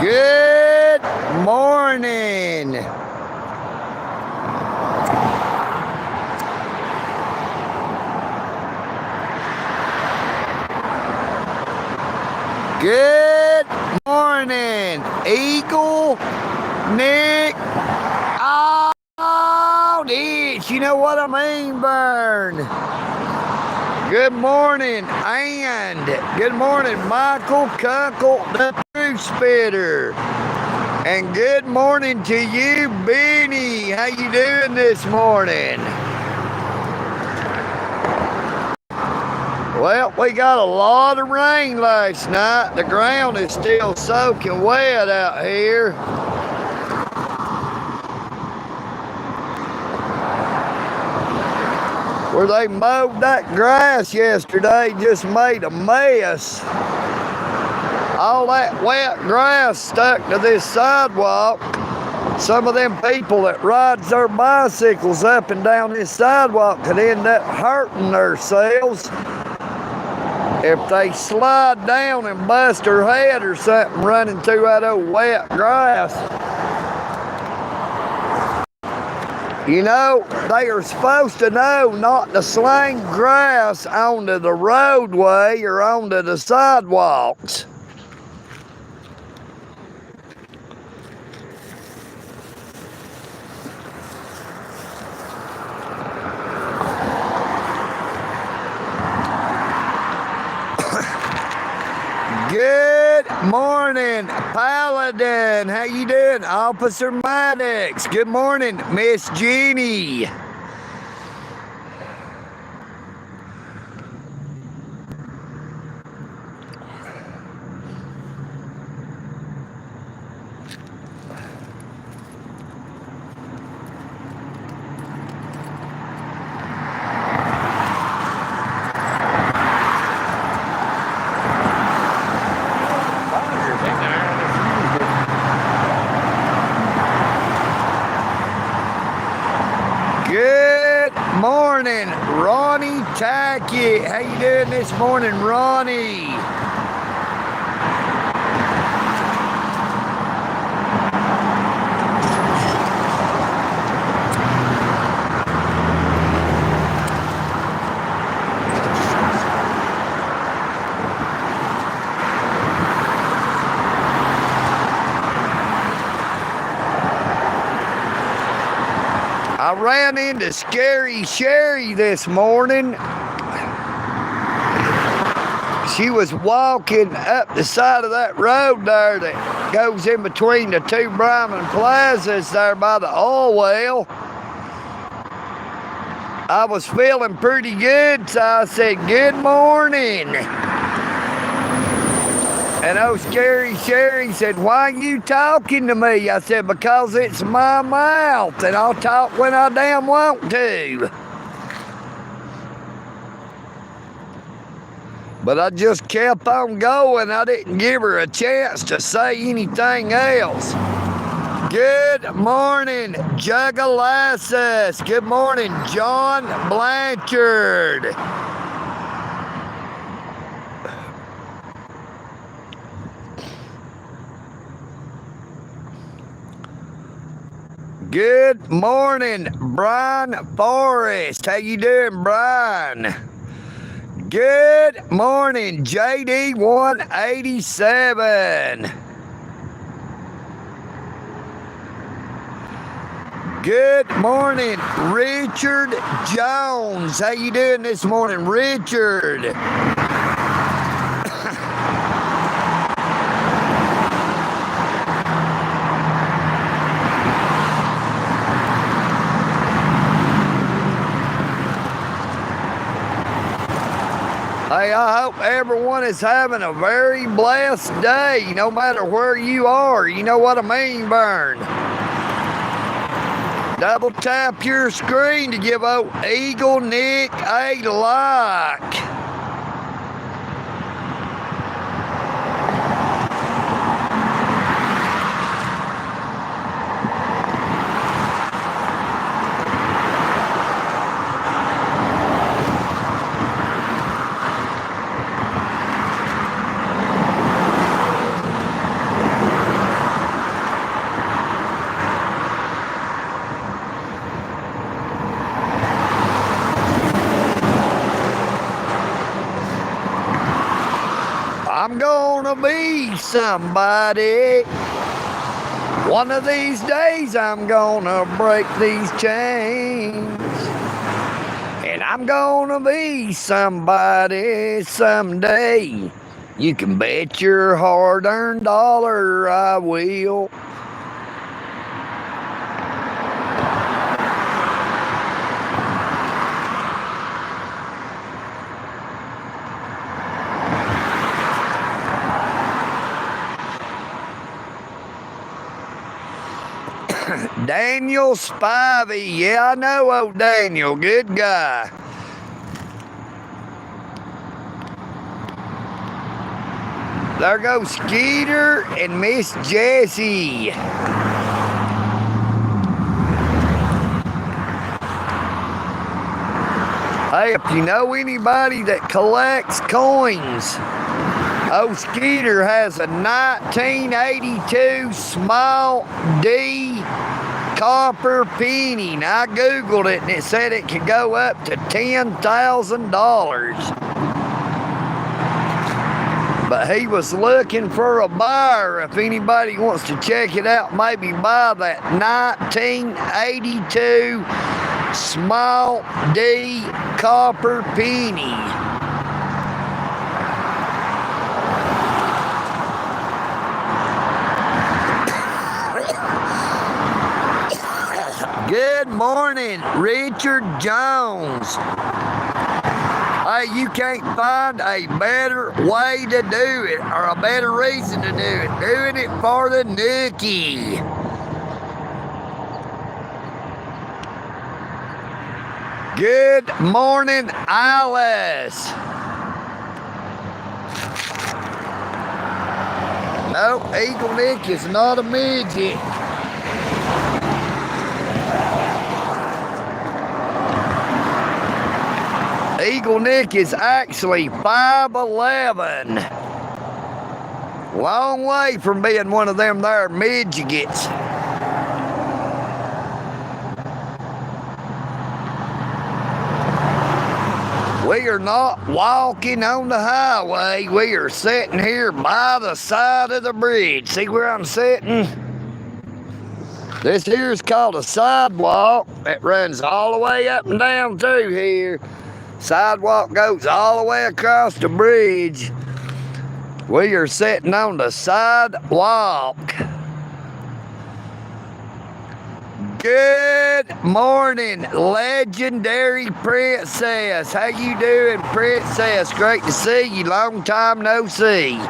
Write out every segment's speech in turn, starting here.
Good morning. Good morning, EagleNick. Oh, ditch. You know what I mean, Burn. Good morning, and good morning, Michael Kunkel, the Truth Spitter. And good morning to you, Benny. How you doing this morning? Well, we got a lot of rain last night. The ground is still soaking wet out here. Where they mowed that grass yesterday just made a mess. All that wet grass stuck to this sidewalk. Some of them people that rides their bicycles up and down this sidewalk could end up hurting themselves if they slide down and bust their head or something running through that old wet grass. You know, they are supposed to know not to sling grass onto the roadway or onto the sidewalks. Good morning, Paladin. How you doing, Officer Maddox? Good morning, Miss Jeannie. Good morning, Ronnie Tackett. How you doing this morning, Ronnie? I ran into Scary Sherry this morning. She was walking up the side of that road there that goes in between the two Brahman plazas there by the oil well. I was feeling pretty good, so I said, good morning. And old Scary Sherry said, why are you talking to me? I said, because it's my mouth, and I'll talk when I damn want to. But I just kept on going. I didn't give her a chance to say anything else. Good morning, Jugalassus. Good morning, John Blanchard. Good morning, Brian Forrest. How you doing, Brian? Good morning, JD 187. Good morning, Richard Jones. How you doing this morning, Richard? Hey, I hope everyone is having a very blessed day, no matter where you are. You know what I mean, Burn? Double tap your screen to give old EagleNick a like. I'm gonna be somebody. One of these days I'm gonna break these chains. And I'm gonna be somebody someday. You can bet your hard-earned dollar I will. Daniel Spivey. Yeah, I know old Daniel. Good guy. There goes Skeeter and Miss Jessie. Hey, if you know anybody that collects coins, old Skeeter has a 1982 small D copper penny. Now, I Googled it and it said it could go up to $10,000. But he was looking for a buyer. If anybody wants to check it out, maybe buy that 1982 small D copper penny. Good morning, Richard Jones. Hey, you can't find a better way to do it, or a better reason to do it. Doing it for the nookie. Good morning, Alice. No, EagleNick is not a midget. EagleNick is actually 5'11". Long way from being one of them there midgets. We are not walking on the highway. We are sitting here by the side of the bridge. See where I'm sitting? This here is called a sidewalk. It runs all the way up and down through here. Sidewalk goes all the way across the bridge. We are sitting on the sidewalk. Good morning, legendary princess. How you doing, princess? Great to see you. Long time no see.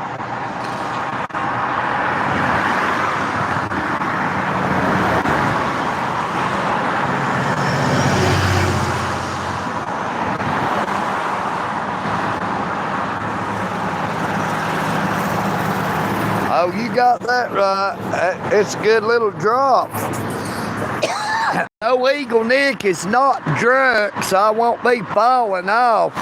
Oh, you got that right. It's a good little drop. No, EagleNick is not drunk, so I won't be falling off.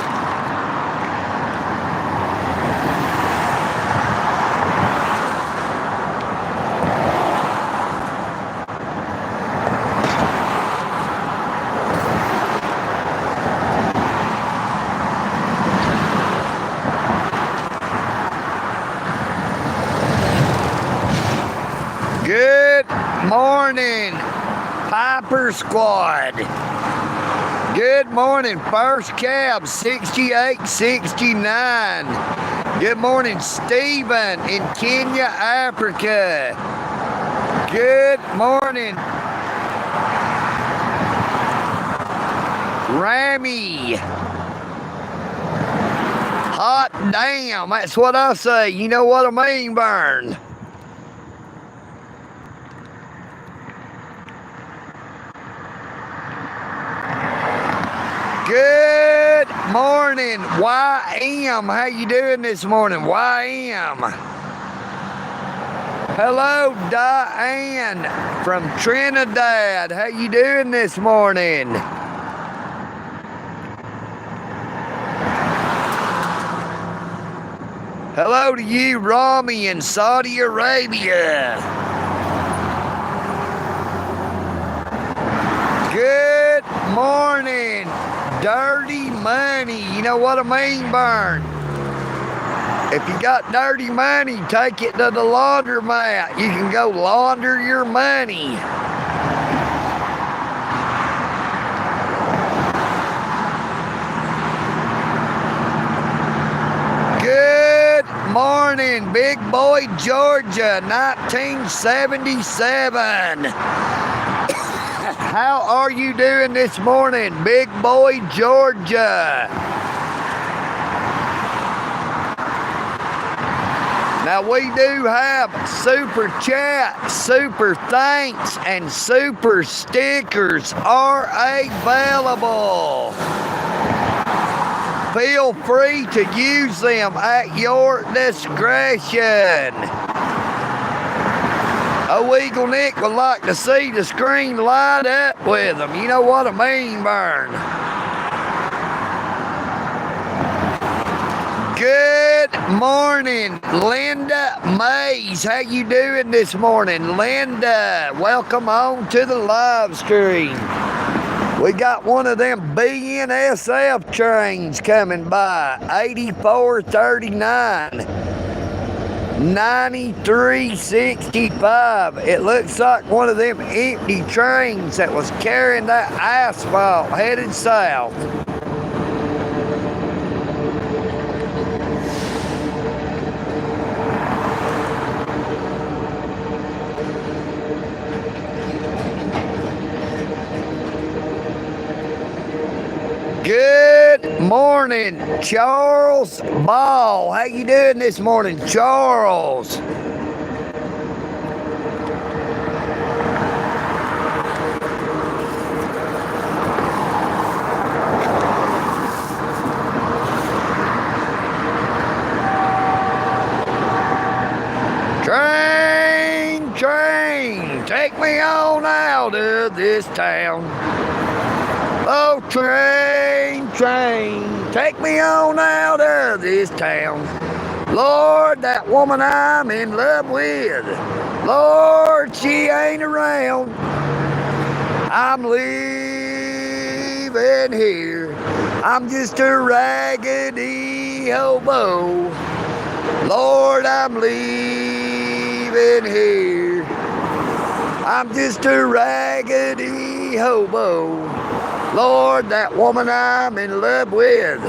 Good morning, Piper Squad. Good morning, First Cab 6869. Good morning, Stephen in Kenya, Africa. Good morning, Rami. Hot damn, that's what I say. You know what I mean, Burn? Good morning, YM. How you doing this morning, YM? Hello, Diane from Trinidad. How you doing this morning? Hello to you, Rami in Saudi Arabia. Good morning, Dirty Money. You know what I mean, Burn? If you got dirty money, take it to the laundromat. You can go launder your money. Good morning, Big Boy, Georgia, 1977. How are you doing this morning, Big Boy, Georgia? Now, we do have super chat, super thanks, and super stickers are available. Feel free to use them at your discretion. EagleNick would like to see the screen light up with them. You know what I mean, Burn? Good morning, Linda Mays. How you doing this morning, Linda? Welcome on to the live stream. We got one of them BNSF trains coming by, 8439, 9365. It looks like one of them empty trains that was carrying that asphalt headed south. Good morning, Charles Ball. How you doing this morning, Charles? Train, train, take me on out of this town. Oh, train, train, take me on out of this town. Lord, that woman I'm in love with, Lord, she ain't around. I'm leaving here. I'm just a raggedy hobo. Lord, I'm leaving here. I'm just a raggedy hobo. Lord, that woman I'm in love with,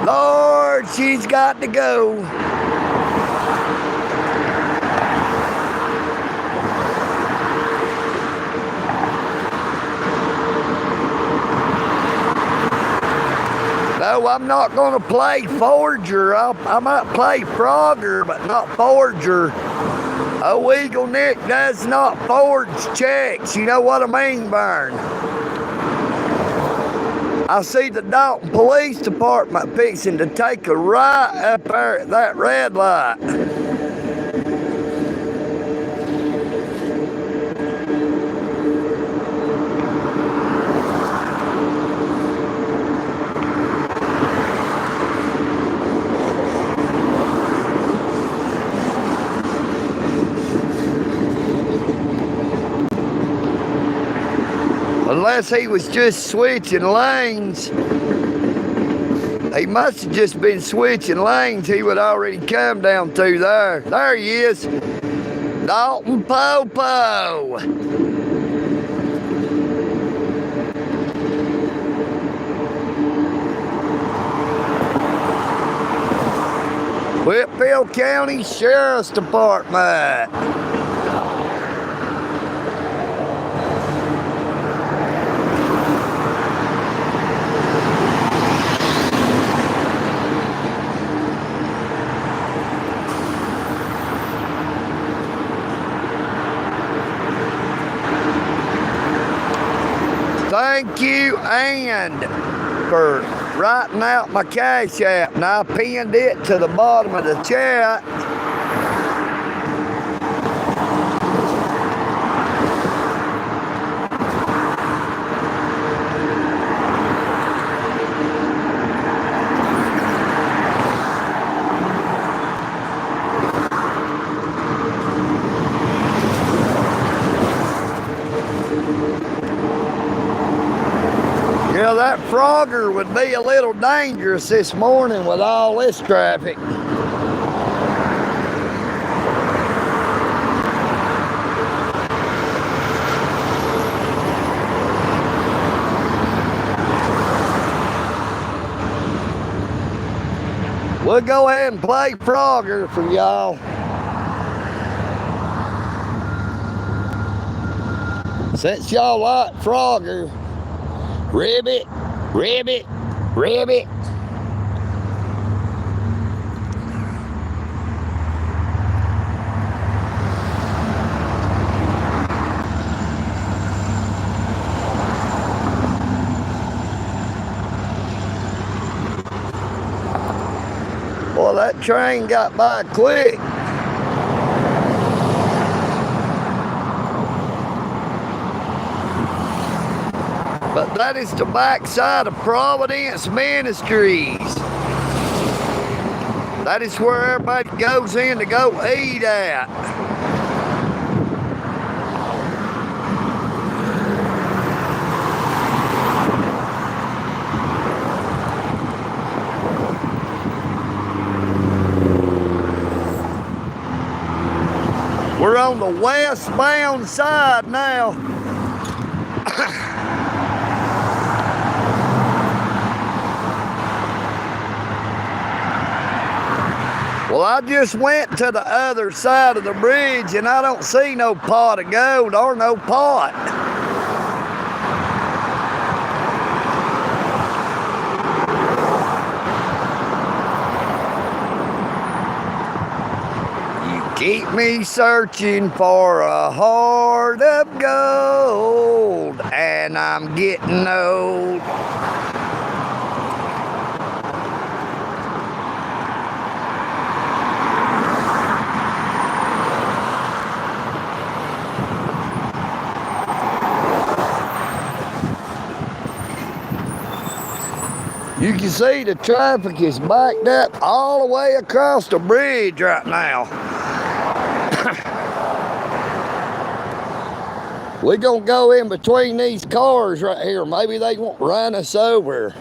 Lord, she's got to go. No, I'm not going to play Forger. I might play Frogger, but not Forger. EagleNick does not forge checks. You know what I mean, Burn? I see the Dalton Police Department fixing to take a right up there at that red light. Unless he was just switching lanes. He must have just been switching lanes. He would already come down through there. There he is. Dalton Popo. Whitfield County Sheriff's Department. Thank you, and for writing out my Cash App. And I pinned it to the bottom of the chat. Yeah, that Frogger would be a little dangerous this morning with all this traffic. We'll go ahead and play Frogger for y'all. Since y'all like Frogger, ribbit, ribbit, ribbit. Well, that train got by quick. But that is the backside of Providence Ministries. That is where everybody goes in to go eat at. We're on the westbound side now. Well, I just went to the other side of the bridge and I don't see no pot of gold or no pot. Keep me searching for a heart of gold, and I'm getting old. You can see the traffic is backed up all the way across the bridge right now. We're gonna go in between these cars right here. Maybe they won't run us over.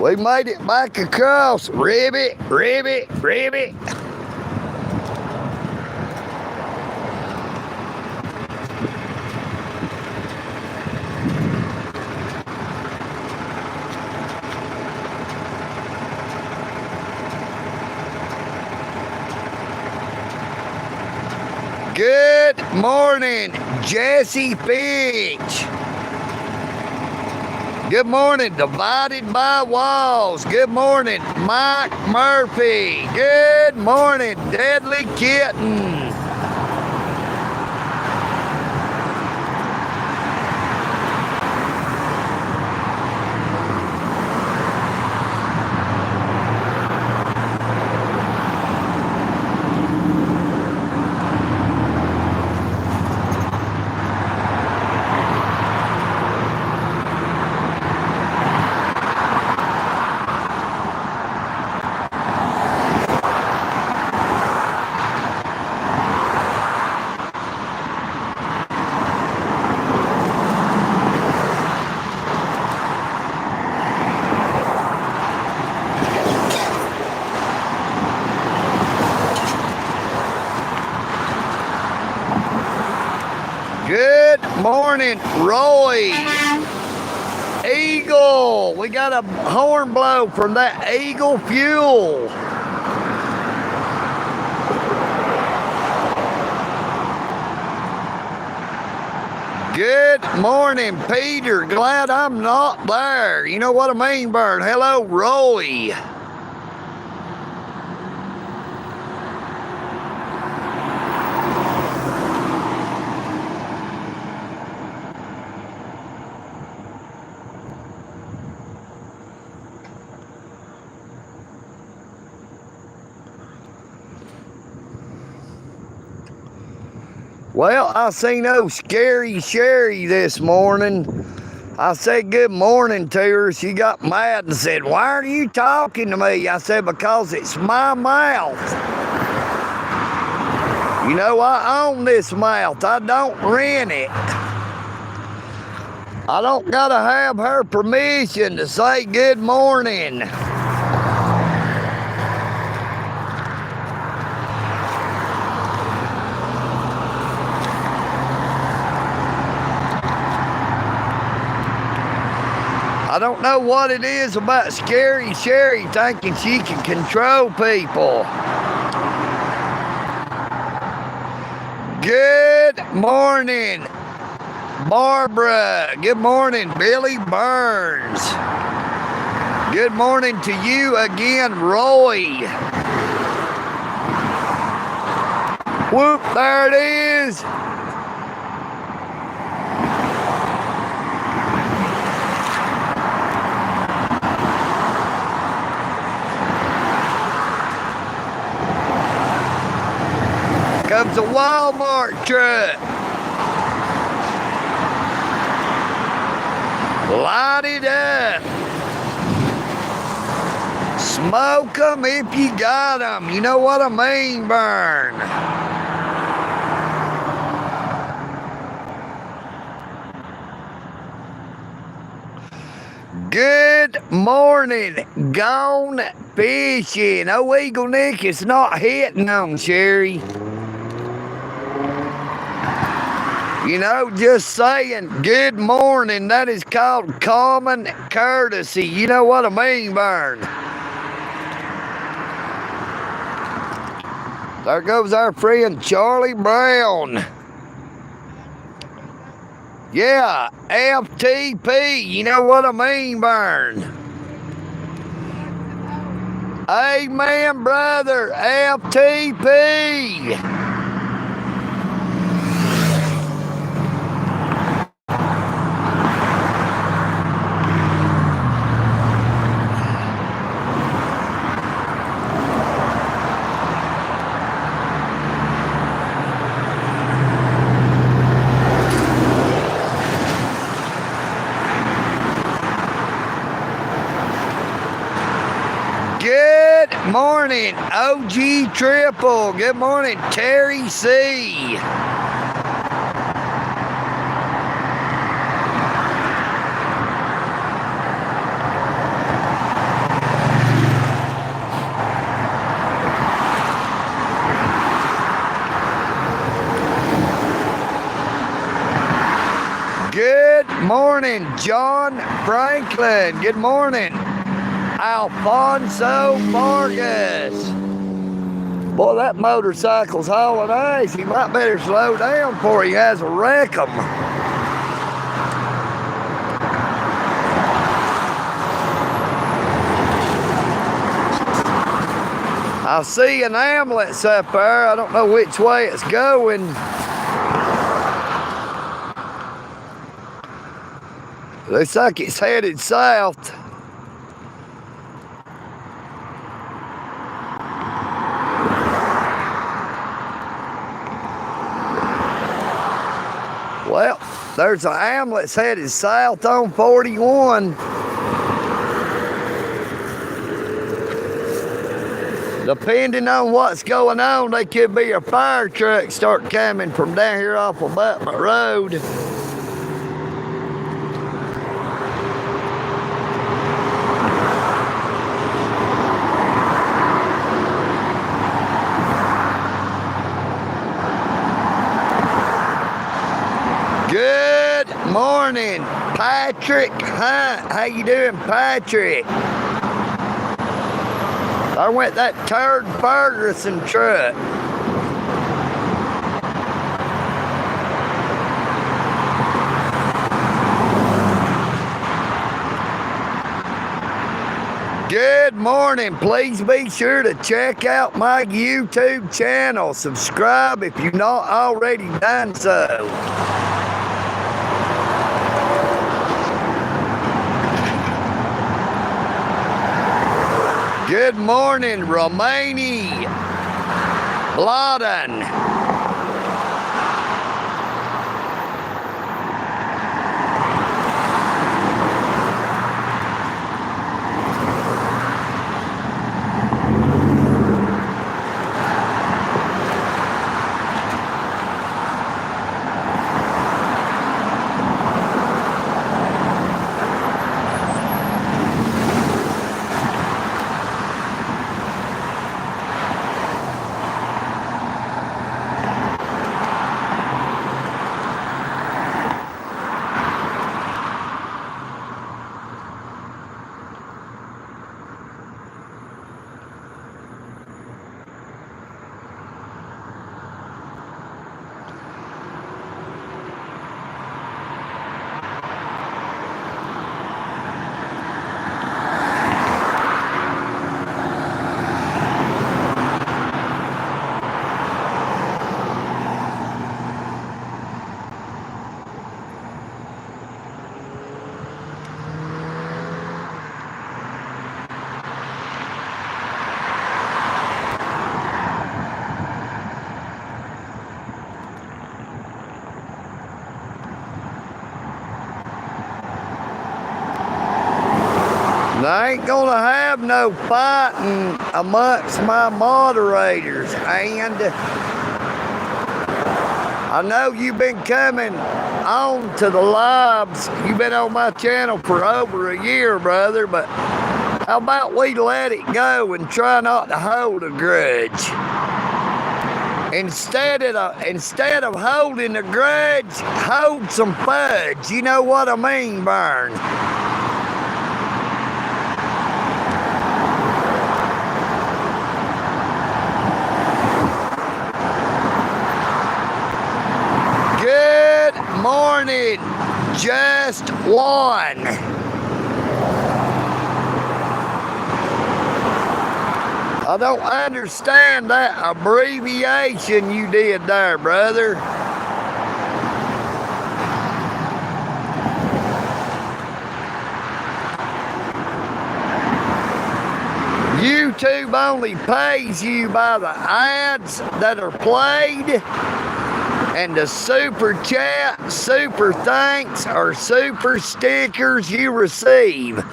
We made it back across. Ribbit, ribbit, ribbit. Good morning, Jesse Finch. Good morning, Divided by Walls. Good morning, Mike Murphy. Good morning, Deadly Kitten. Good morning, Roy. Eagle. We got a horn blow from that Eagle Fuel. Good morning, Peter. Glad I'm not there. You know what I mean, Bird? Hello, Roy. Well, I seen old Scary Sherry this morning. I said good morning to her. She got mad and said, "Why are you talking to me?" I said, "Because it's my mouth. You know, I own this mouth. I don't rent it. I don't gotta have her permission to say good morning." I don't know what it is about Scary Sherry thinking she can control people. Good morning, Barbara. Good morning, Billy Burns. Good morning to you again, Roy. Whoop, there it is. Comes a Walmart truck. Light it up. Smoke them if you got them. You know what I mean, Burn. Good morning, gone fishing. Oh, EagleNick, it's not hitting on, Sherry. You know, just saying good morning, that is called common courtesy. You know what I mean, Burn? There goes our friend Charlie Brown. Yeah, FTP, you know what I mean, Burn? Amen, brother, FTP. Good morning, OG Triple. Good morning, Terry C. Good morning, John Franklin. Good morning, Alfonso Vargas. Boy, that motorcycle's hauling ice. He might better slow down before he has a wreck 'em. I see an ambulance up there. I don't know which way it's going. Looks like it's headed south. Well, there's an ambulance headed south on 41. Depending on what's going on, there could be a fire truck start coming from down here off of Abutment Road. Good morning, Patrick Hunt. How you doing, Patrick? There went that turd Ferguson truck. Good morning. Please be sure to check out my YouTube channel. Subscribe if you've not already done so. Good morning, Romani Bladen. I ain't gonna have no fighting amongst my moderators, and I know you've been coming on to the lives. You've been on my channel for over a year, brother, but how about we let it go and try not to hold a grudge? Instead of holding a grudge, hold some fudge. You know what I mean, Vern? Good morning, just one. I don't understand that abbreviation you did there, brother. YouTube only pays you by the ads that are played and the super chat, super thanks, or super stickers you receive.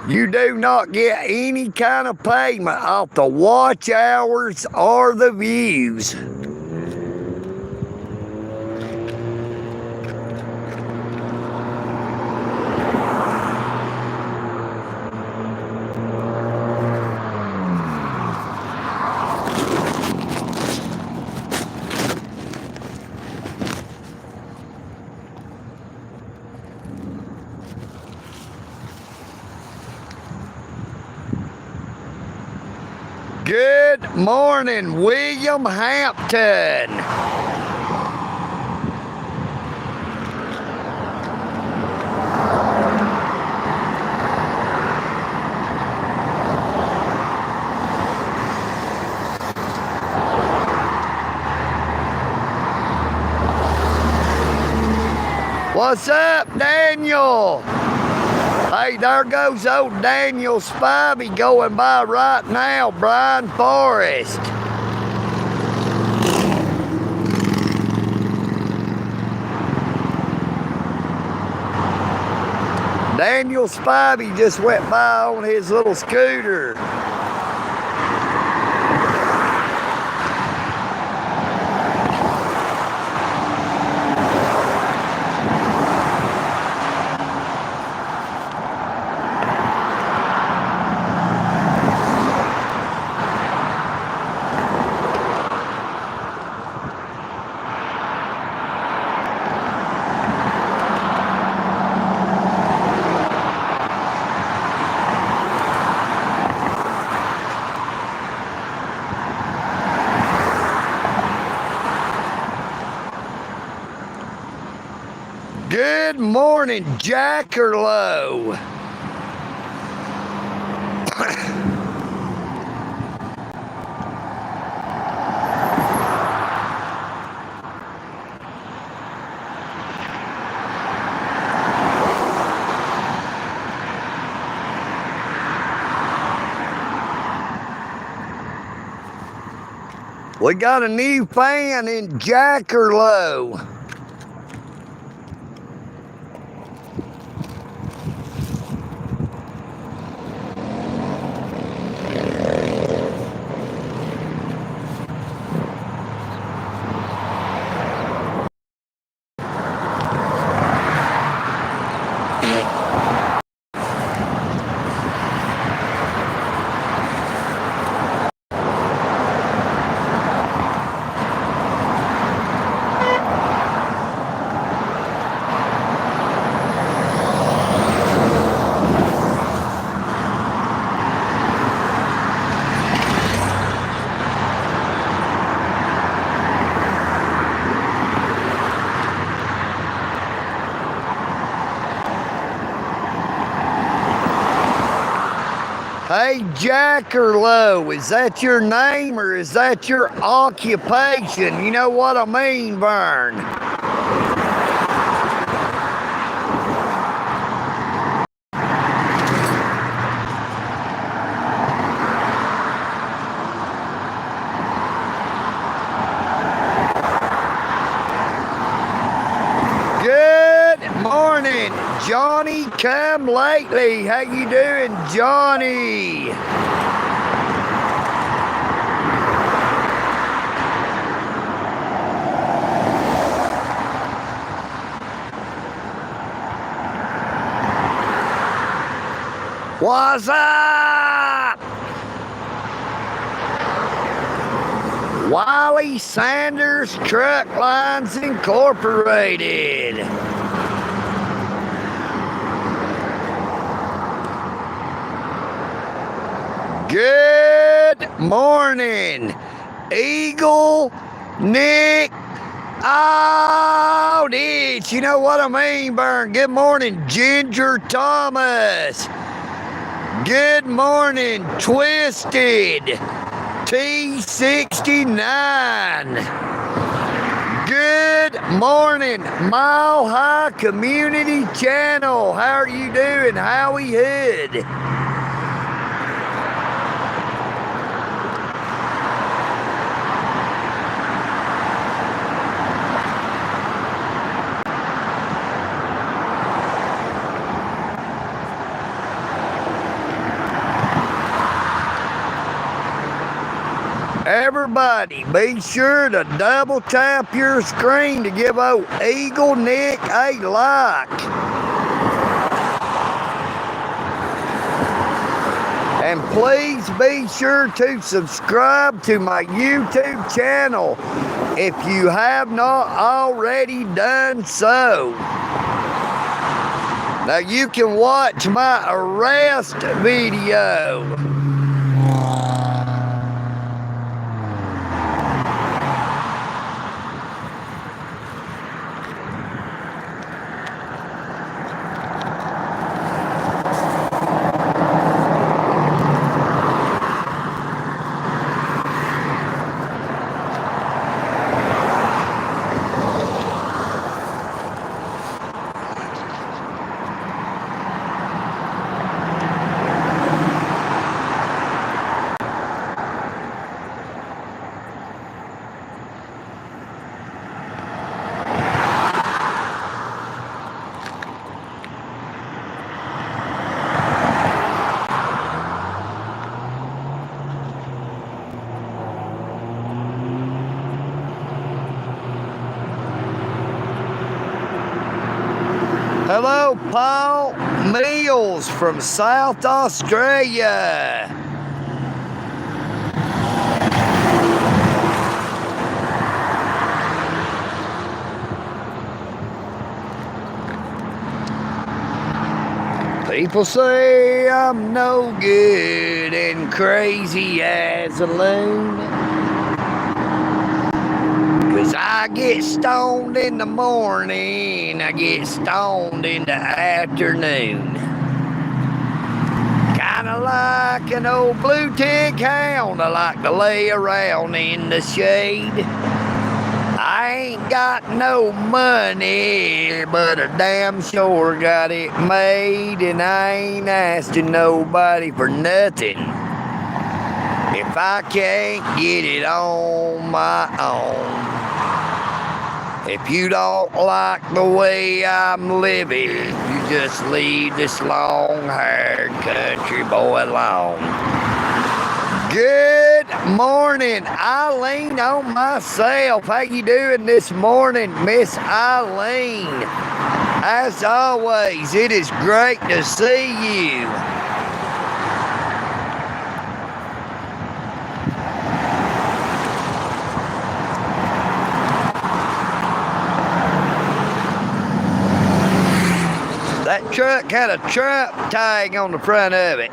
You do not get any kind of payment off the watch hours or the views. Good morning, William Hampton. What's up, Daniel? Hey, there goes old Daniel Spivey going by right now, Brian Forrest. Daniel Spivey just went by on his little scooter. Good morning, Jackerlow. We got a new fan in Jackerlow. Hey, Jackerlow, is that your name or is that your occupation? You know what I mean, Vern? Good morning, Johnny come lately. How you doing, Johnny? What's up? Wiley Sanders Truck Lines Incorporated. Good morning, EagleNick. Oh, ditch. You know what I mean, Burn. Good morning, Ginger Thomas. Good morning, Twisted T69. Good morning, Mile High Community Channel. How are you doing, Howie Hood? Everybody, be sure to double tap your screen to give old EagleNick a like. And please be sure to subscribe to my YouTube channel if you have not already done so. Now you can watch my arrest video. Hello, Paul Mills from South Australia. People say I'm no good and crazy as a loon, 'cause I get stoned in the morning, I get stoned in the afternoon. Kinda like an old blue tick hound, I like to lay around in the shade. I ain't got no money, but I damn sure got it made, and I ain't asking nobody for nothing if I can't get it on my own. If you don't like the way I'm living, you just leave this long-haired country boy alone. Good morning, Eileen on myself. How you doing this morning, Miss Eileen? As always, it is great to see you. That truck had a Trump tag on the front of it.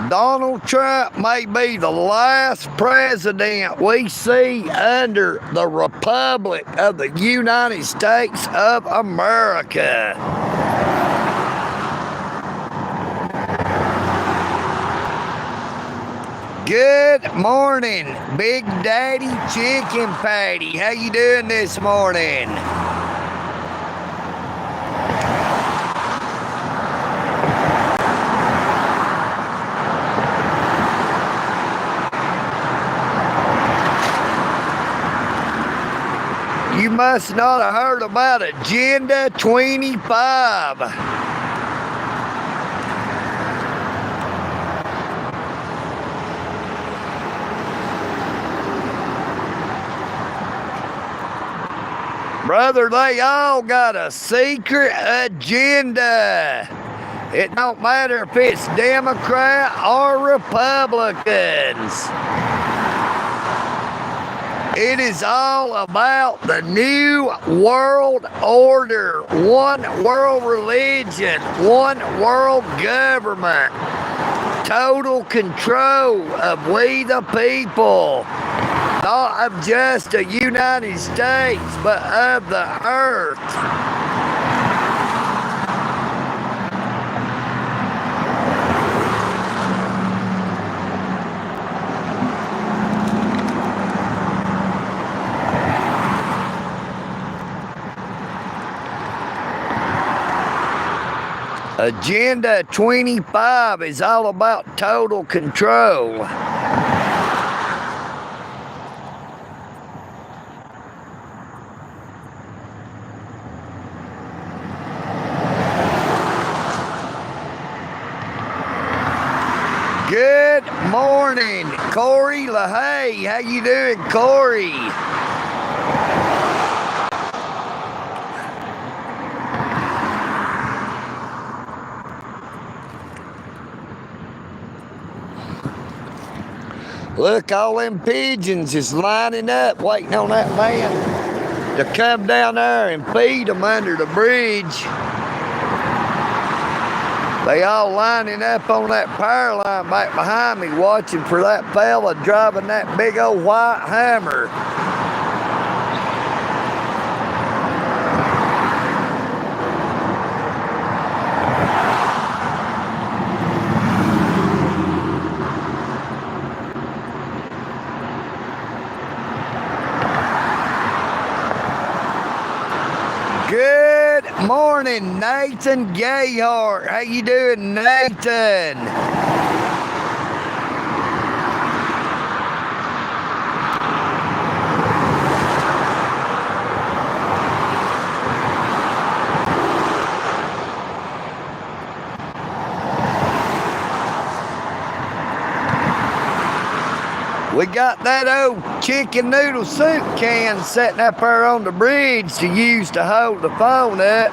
Donald Trump may be the last president we see under the Republic of the United States of America. Good Good morning, Big Daddy Chicken Patty. How you doing this morning? You must not have heard about Agenda 25. Brother, they all got a secret agenda. It don't matter if it's Democrat or Republicans. It is all about the new world order. One world religion, one world government. Total control of we the people. Not of just the United States, but of the earth. Agenda 25 is all about total control. Good morning, Corey LaHaye. How you doing, Corey? Look, all them pigeons is lining up, waiting on that man to come down there and feed them under the bridge. They all lining up on that power line back behind me, watching for that fella driving that big old white Hummer. Good morning, Nathan Gayhart. How you doing, Nathan? We got that old chicken noodle soup can sitting up there on the bridge to use to hold the phone up.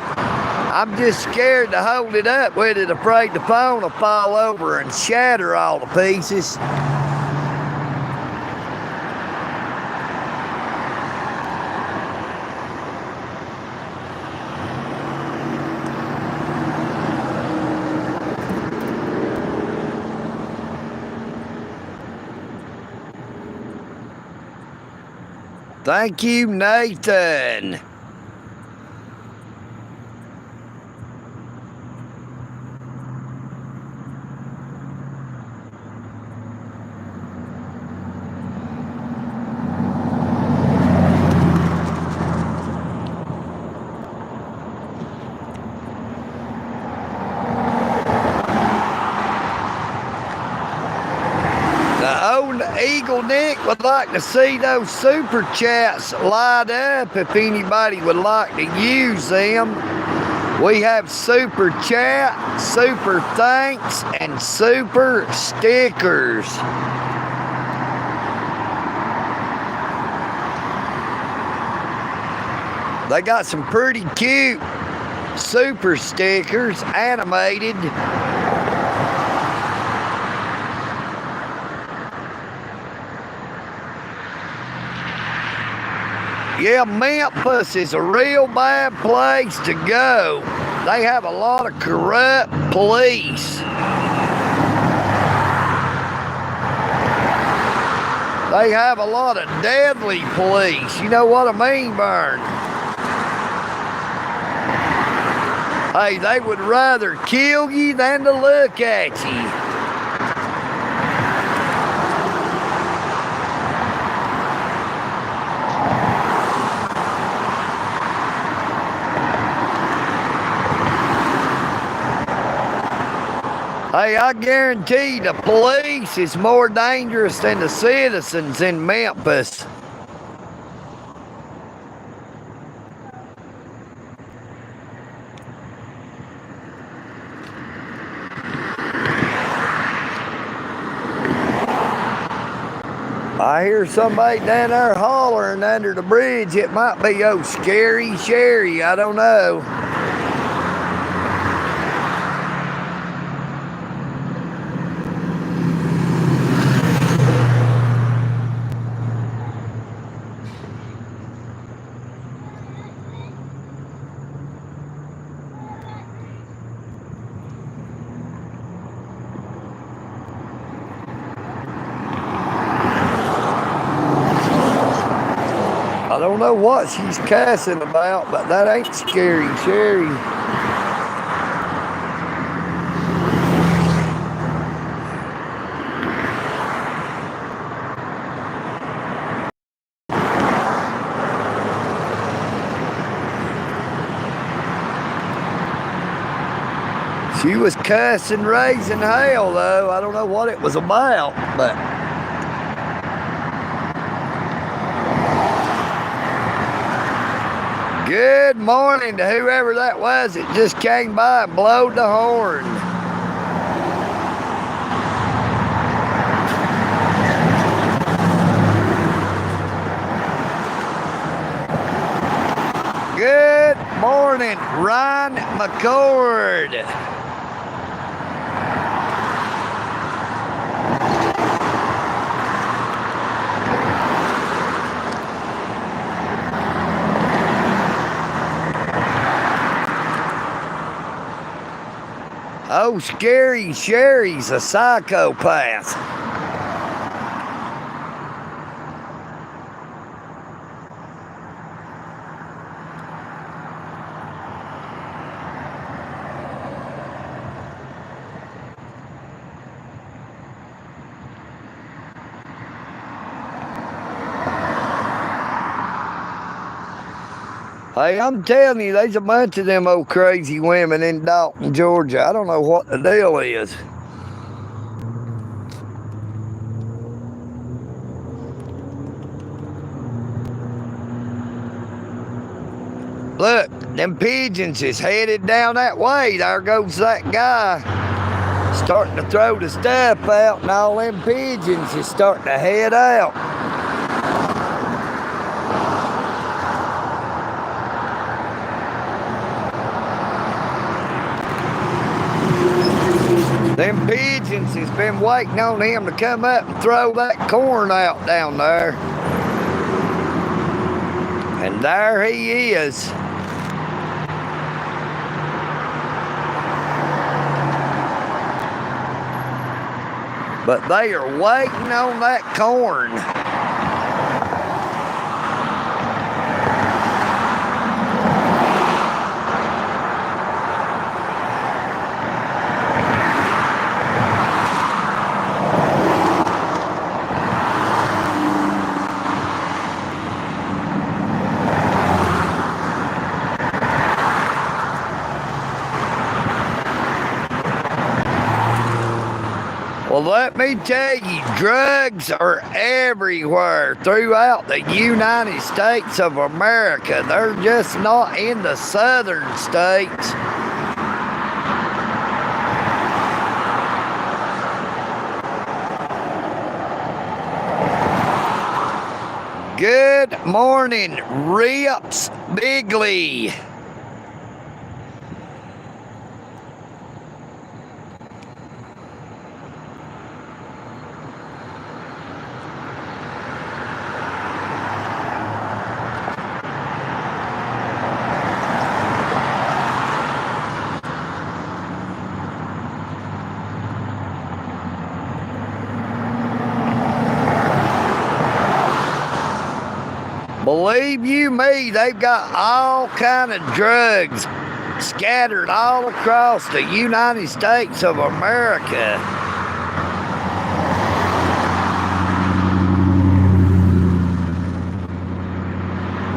I'm just scared to hold it up with it, afraid the phone will fall over and shatter all to pieces. Thank you, Nathan. EagleNick would like to see those super chats light up if anybody would like to use them. We have super chat, super thanks, and super stickers. They got some pretty cute super stickers, animated. Yeah, Memphis is a real bad place to go. They have a lot of corrupt police. They have a lot of deadly police. You know what I mean, Vern? Hey, they would rather kill you than to look at you. Hey, I guarantee the police is more dangerous than the citizens in Memphis. I hear somebody down there hollering under the bridge. It might be old Scary Sherry. I don't know. I don't know what she's cussing about, but that ain't Scary Sherry. She was cussing, raising hell, though. I don't know what it was about, but... Good morning to whoever that was that just came by and blowed the horn. Good morning, Ron McCord. Oh, Scary Sherry's a psychopath. Hey, I'm telling you, there's a bunch of them old crazy women in Dalton, Georgia. I don't know what the deal is. Look, them pigeons is headed down that way. There goes that guy starting to throw the stuff out, and all them pigeons is starting to head out. Them pigeons has been waiting on him to come up and throw that corn out down there. And there he is. But they are waiting on that corn. Well, let me tell you, drugs are everywhere throughout the United States of America. They're just not in the southern states. Good morning, Rips Bigley. Believe you me, they've got all kind of drugs scattered all across the United States of America.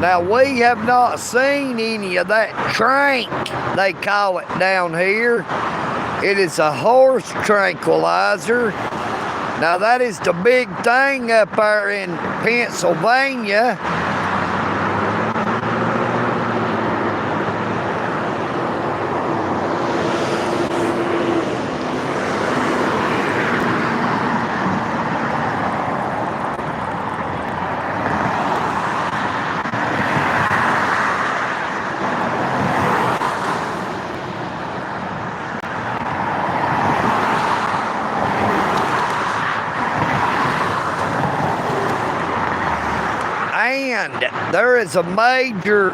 Now, we have not seen any of that trank, they call it down here. It is a horse tranquilizer. Now that is the big thing up there in Pennsylvania. And there is a major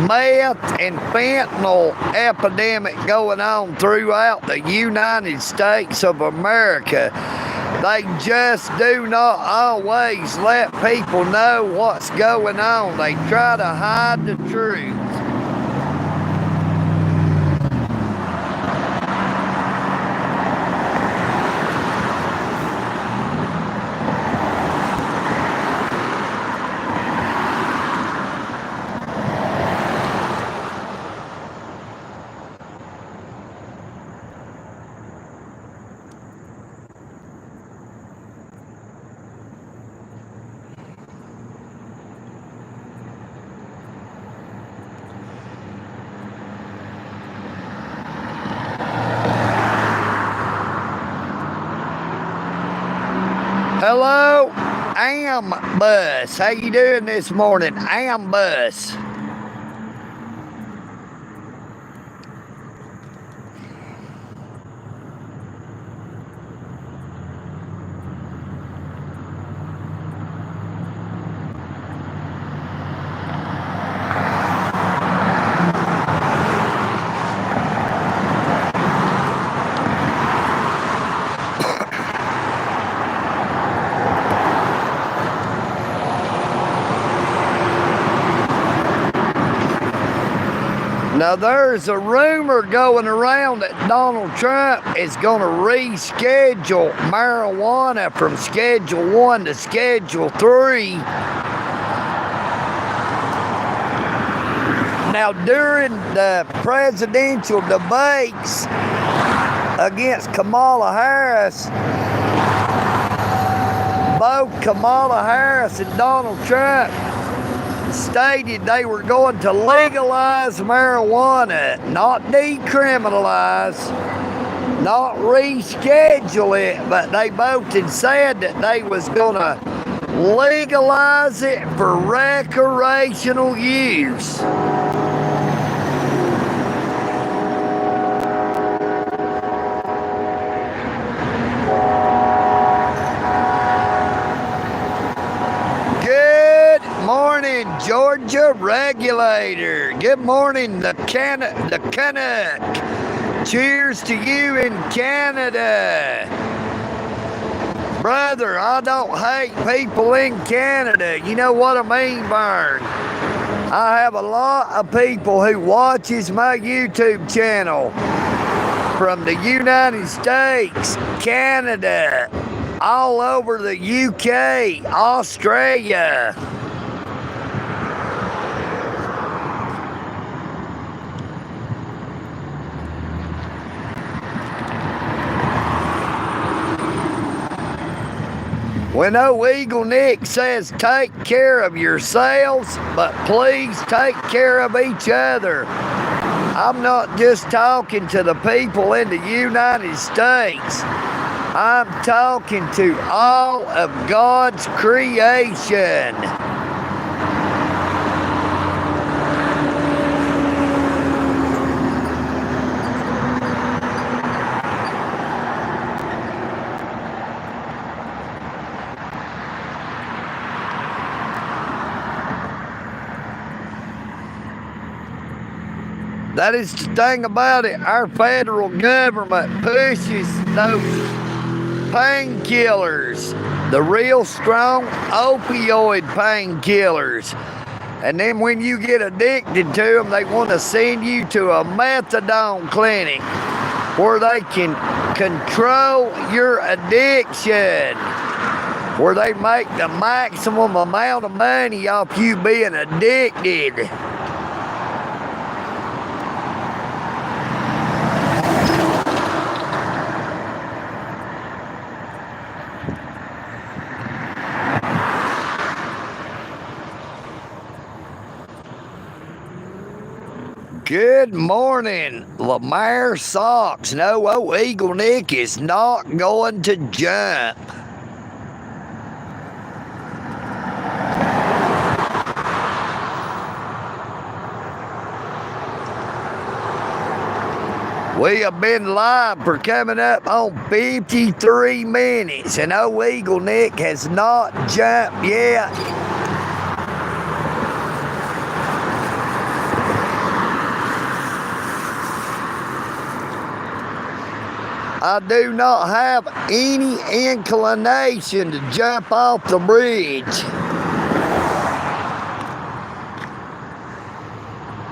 meth and fentanyl epidemic going on throughout the United States of America. They just do not always let people know what's going on. They try to hide the truth. Hello, Ambus. How you doing this morning, Ambus? Now, there's a rumor going around that Donald Trump is going to reschedule marijuana from Schedule 1 to Schedule 3. Now, during the presidential debates against Kamala Harris, both Kamala Harris and Donald Trump stated they were going to legalize marijuana, not decriminalize, not reschedule it, but they both had said that they was going to legalize it for recreational use. Georgia regulator. Good morning, the Canuck. Cheers to you in Canada. Brother, I don't hate people in Canada. You know what I mean, Vern? I have a lot of people who watches my YouTube channel from the United States, Canada, all over the UK, Australia. When EagleNick says take care of yourselves, but please take care of each other. I'm not just talking to the people in the United States. I'm talking to all of God's creation. That is the thing about it. Our federal government pushes those painkillers, the real strong opioid painkillers. And then when you get addicted to them, they want to send you to a methadone clinic where they can control your addiction, where they make the maximum amount of money off you being addicted. Good morning, Lamar Socks. No, EagleNick is not going to jump. We have been live for coming up on 53 minutes, and EagleNick has not jumped yet. I do not have any inclination to jump off the bridge.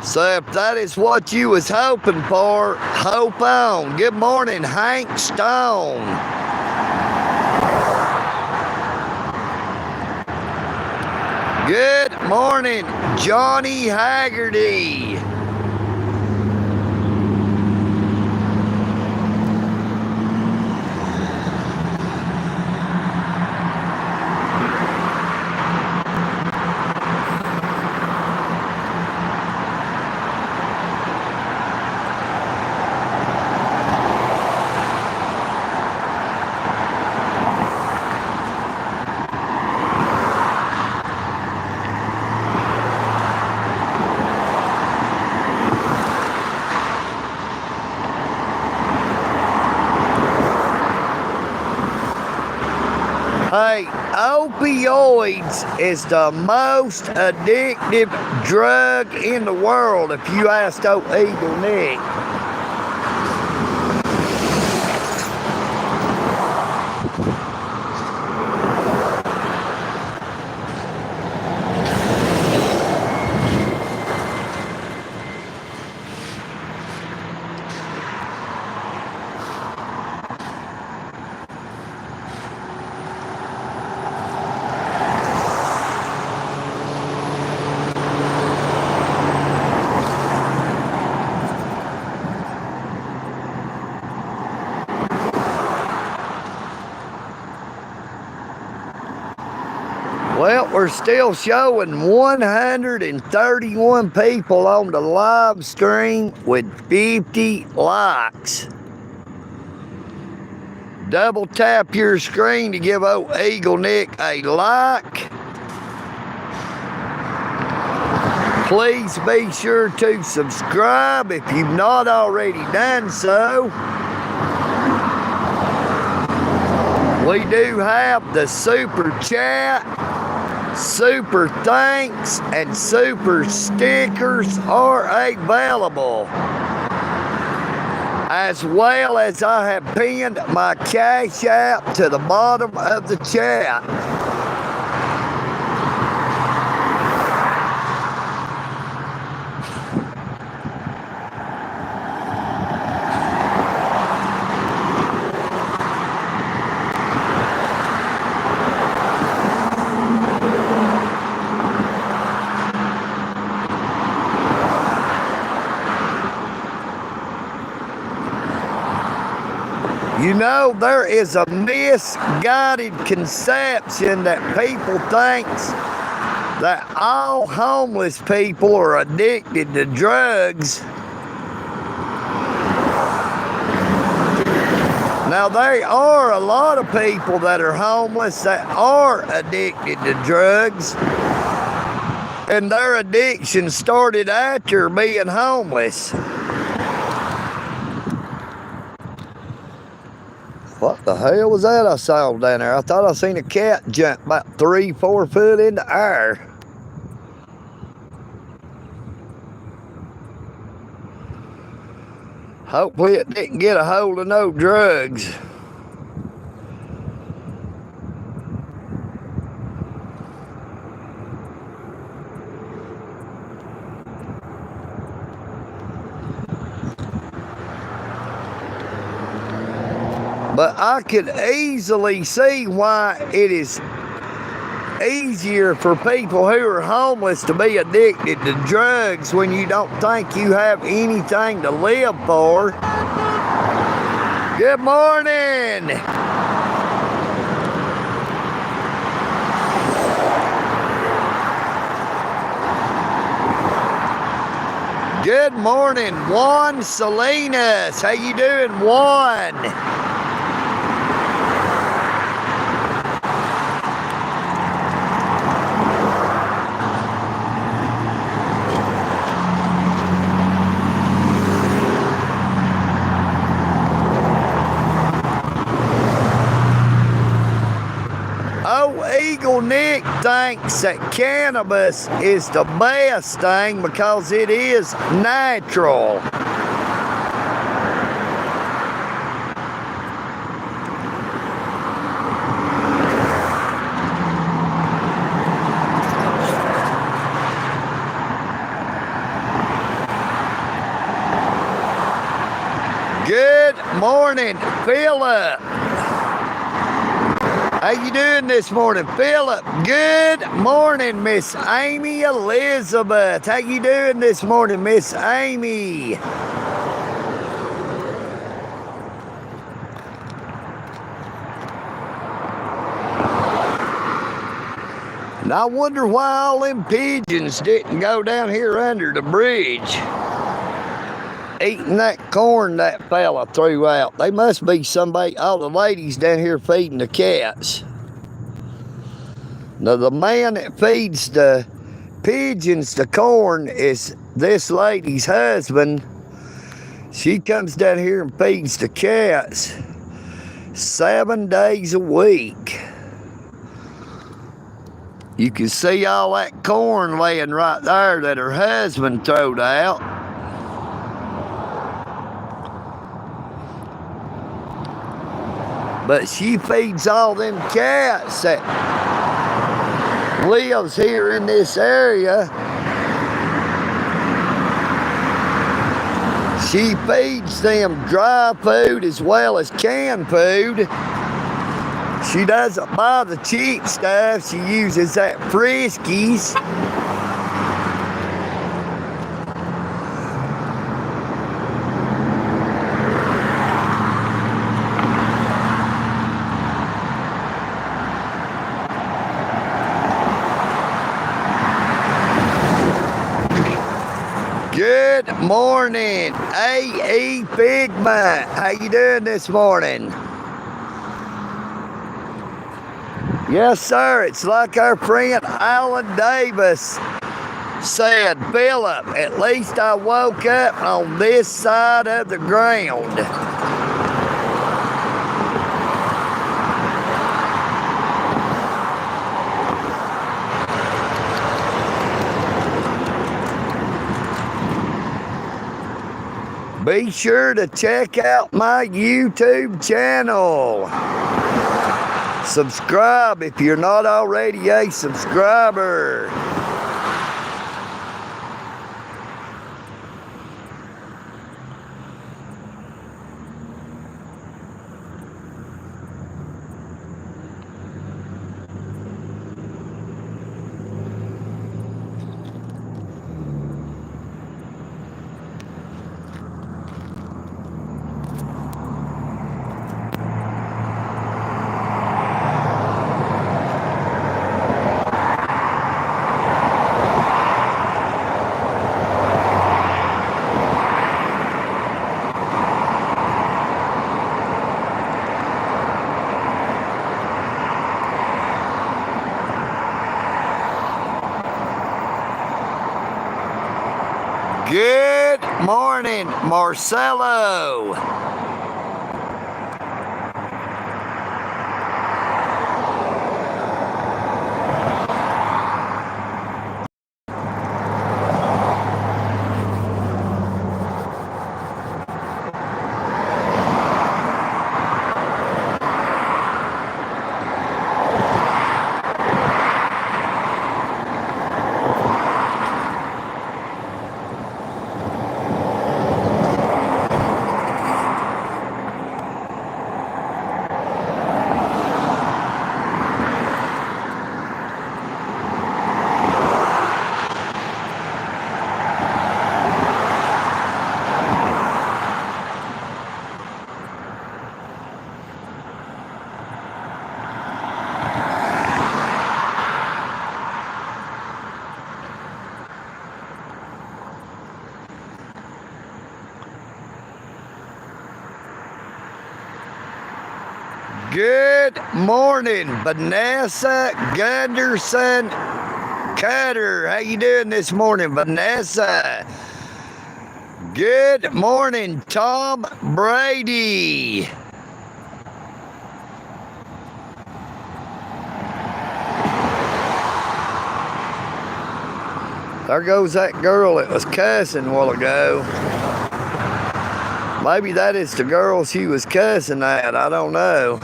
So if that is what you was hoping for, hope on. Good morning, Hank Stone. Good morning, Johnny Haggerty. Hey, opioids is the most addictive drug in the world, if you asked EagleNick. Well, we're still showing 131 people on the live stream with 50 likes. Double tap your screen to give EagleNick a like. Please be sure to subscribe if you've not already done so. We do have the super chat. Super thanks and super stickers are available, as well as I have pinned my Cash App to the bottom of the chat. You know, there is a misguided conception that people think that all homeless people are addicted to drugs. Now, there are a lot of people that are homeless that are addicted to drugs, and their addiction started after being homeless. What the hell was that I saw down there? I thought I seen a cat jump about 3-4 foot in the air. Hopefully it didn't get a hold of no drugs. But I could easily see why it is easier for people who are homeless to be addicted to drugs when you don't think you have anything to live for. Good morning. Good morning, Juan Salinas. How you doing, Juan? Oh, EagleNick thinks that cannabis is the best thing because it is natural. Good morning, Philip. How you doing this morning, Philip? Good morning, Miss Amy Elizabeth. How you doing this morning, Miss Amy? And I wonder why all them pigeons didn't go down here under the bridge eating that corn that fella threw out. They must be somebody, all the ladies down here feeding the cats. Now, the man that feeds the pigeons the corn is this lady's husband. She comes down here and feeds the cats 7 days a week. You can see all that corn laying right there that her husband throwed out. But she feeds all them cats that lives here in this area. She feeds them dry food as well as canned food. She doesn't buy the cheap stuff. She uses that Friskies. Good morning, A.E. Figment. How you doing this morning? Yes, sir. It's like our friend Alan Davis said, Philip, at least I woke up on this side of the ground. Be sure to check out my YouTube channel. Subscribe if you're not already a subscriber. Good morning, Marcelo. Good morning, Vanessa Gunderson Cutter. How you doing this morning, Vanessa? Good morning, Tom Brady. There goes that girl that was cussing a while ago. Maybe that is the girl she was cussing at. I don't know.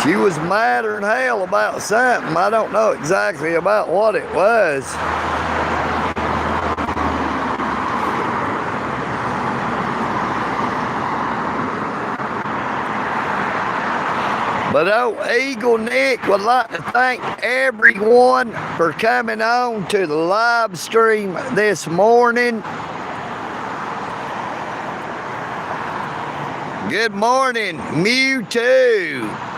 She was madder than hell about something. I don't know exactly about what it was. But EagleNick would like to thank everyone for coming on to the live stream this morning. Good morning, Mewtwo.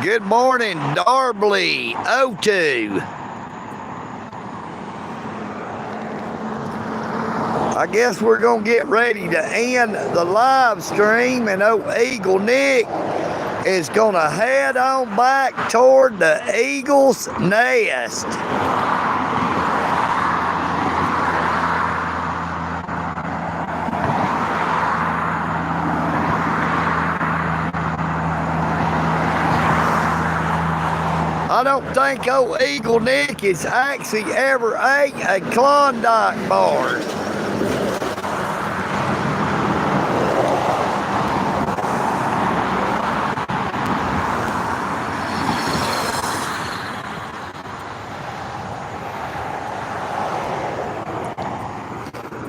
Good morning, Darbly O2. I guess we're going to get ready to end the live stream, and EagleNick is going to head on back toward the Eagle's Nest. I don't think EagleNick has actually ever ate a Klondike bar.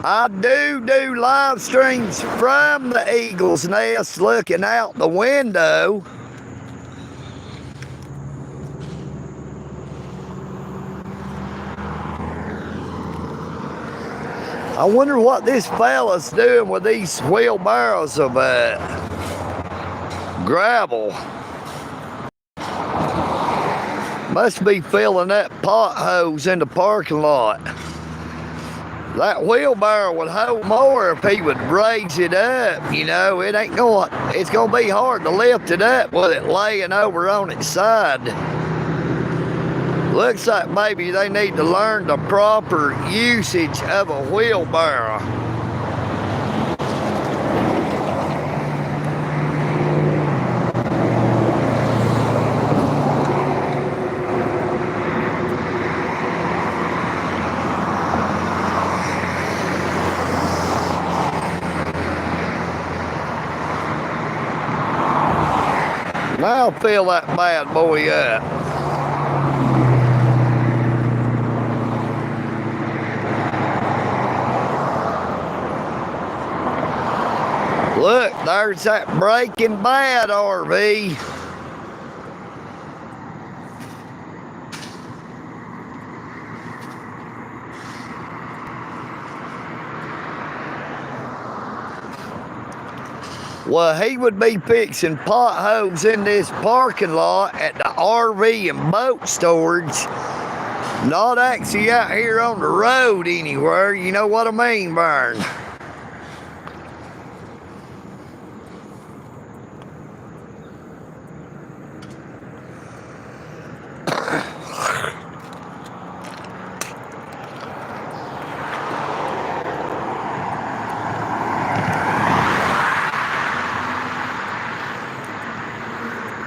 I do live streams from the Eagle's Nest looking out the window. I wonder what this fella's doing with these wheelbarrows of gravel. Must be filling up potholes in the parking lot. That wheelbarrow would hold more if he would raise it up, you know. It's gonna be hard to lift it up with it laying over on its side. Looks like maybe they need to learn the proper usage of a wheelbarrow. Now fill that bad boy up. Look, there's that Breaking Bad RV. Well, he would be fixing potholes in this parking lot at the RV and boat storage. Not actually out here on the road anywhere, you know what I mean, Vern?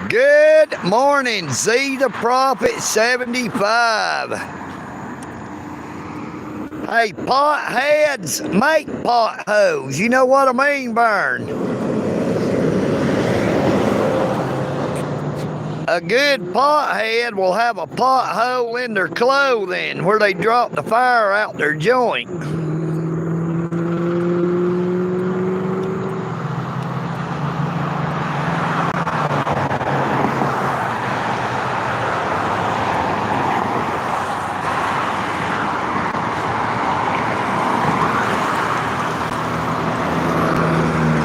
Good morning, Z the Prophet 75. Hey, potheads make potholes. You know what I mean, Vern? A good pothead will have a pothole in their clothing where they drop the fire out their joint.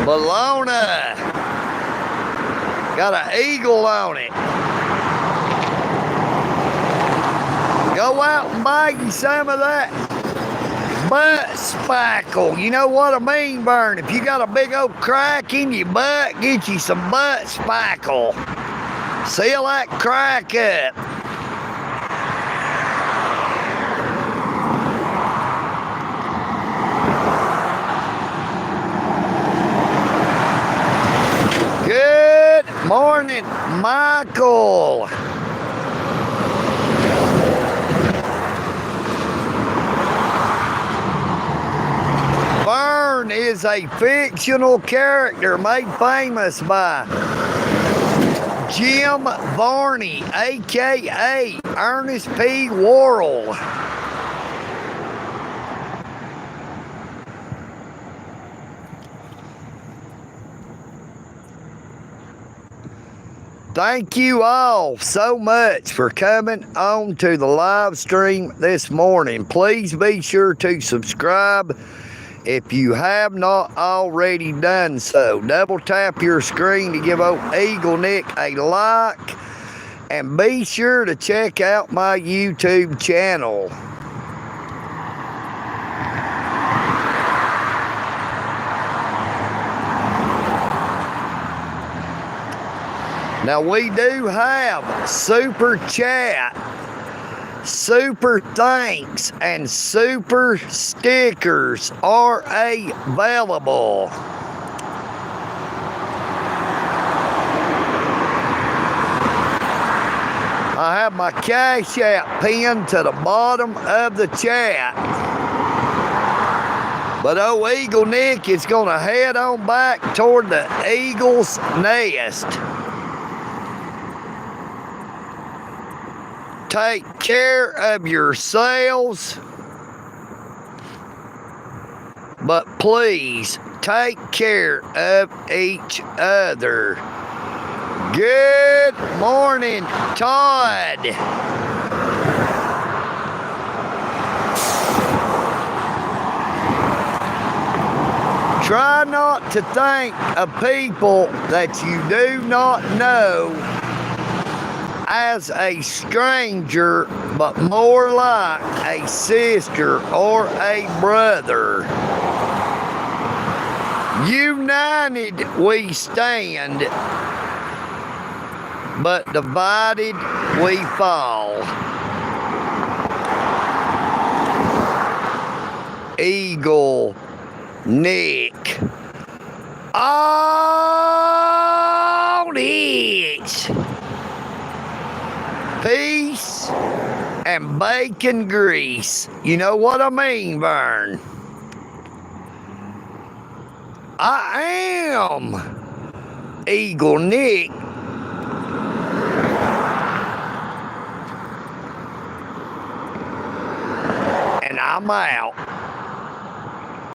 Bologna. Got an eagle on it. Go out and buy you some of that butt spackle. You know what I mean, Vern? If you got a big old crack in your butt, get you some butt spackle. Seal that crack up. Good morning, Michael. Vern is a fictional character made famous by Jim Varney, a.k.a. Ernest P. Worrell. Thank you all so much for coming on to the live stream this morning. Please be sure to subscribe if you have not already done so. Double tap your screen to give old EagleNick a like, and be sure to check out my YouTube channel. Now, we do have super chat, super thanks, and super stickers are available. I have my Cash App pinned to the bottom of the chat. But old EagleNick is going to head on back toward the eagle's nest. Take care of yourselves, but please take care of each other. Good morning, Todd. Try not to think of people that you do not know as a stranger, but more like a sister or a brother. United we stand, but divided we fall. EagleNick. On it. Peace and bacon grease. You know what I mean, Vern? I am EagleNick. And I'm out.